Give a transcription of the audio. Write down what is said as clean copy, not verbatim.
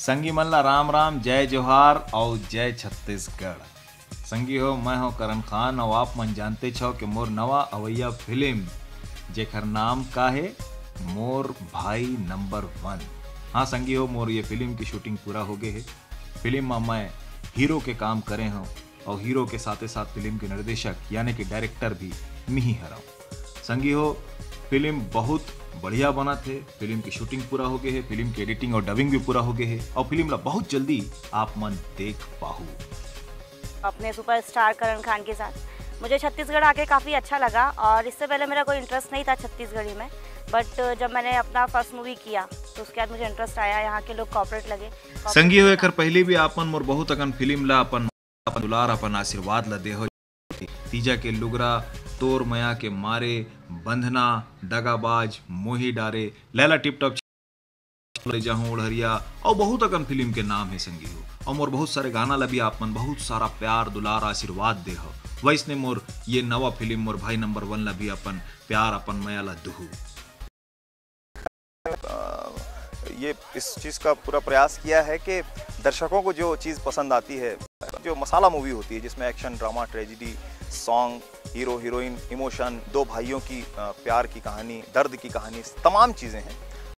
संगी मल्ला राम राम, जय जोहार और जय छत्तीसगढ़। संगी हो, मैं हो करण खान और आप मन जानते छो कि मोर नवा अवैया फिल्म जेकर नाम का है मोर भाई नंबर 1। हाँ संगी हो, मोर ये फिल्म की शूटिंग पूरा हो गई है। फिल्म में मैं हीरो के काम करे हूँ और हीरो के साथ साथ फिल्म के निर्देशक यानी कि डायरेक्टर भी मैं ही हूँ। संगी हो, फिल्म बहुत बढ़िया बना थे। फिल्म की शूटिंग पूरा हो गई है, फिल्म की एडिटिंग और डबिंग भी पूरा हो गई है और फिल्म ला बहुत जल्दी आप मन देख पाओ। अपने सुपरस्टार करण खान के साथ मुझे छत्तीसगढ़ आके काफ़ी अच्छा लगा और इससे पहले मेरा कोई इंटरेस्ट नहीं था छत्तीसगढ़ी में, बट जब मैंने अपना फर्स्ट मूवी किया तो उसके बाद मुझे इंटरेस्ट आया। यहाँ के लोग कॉर्पोरेट लगे। संगी हो, एकर पहले भी आपन मोर बहुत अकन फिल्म ला अपन दुलार अपन आशीर्वाद ला दे हो। तीजा के लुगरा, तोर मया के मारे, बंधना, दगाबाज, मोही डारे, लैला टिप टॉप, जहाँ उड़हरिया और बहुत अकन फिल्म के नाम है संगी हो। और मोर बहुत सारे गाना ला भी आप मन बहुत सारा प्यार दुलार आशीर्वाद दे हो। वैसने मोर ये नवा फिल्म मोर भाई नंबर 1 ला भी अपन प्यार अपन मया ला दुहू। ये इस चीज़ का पूरा प्रयास किया है कि दर्शकों को जो चीज़ पसंद आती है, जो मसाला मूवी होती है जिसमें action, drama, tragedy, song, hero heroine, emotion, दो भाइयों की प्यार की कहानी, दर्द की कहानी, तमाम चीज़ें हैं,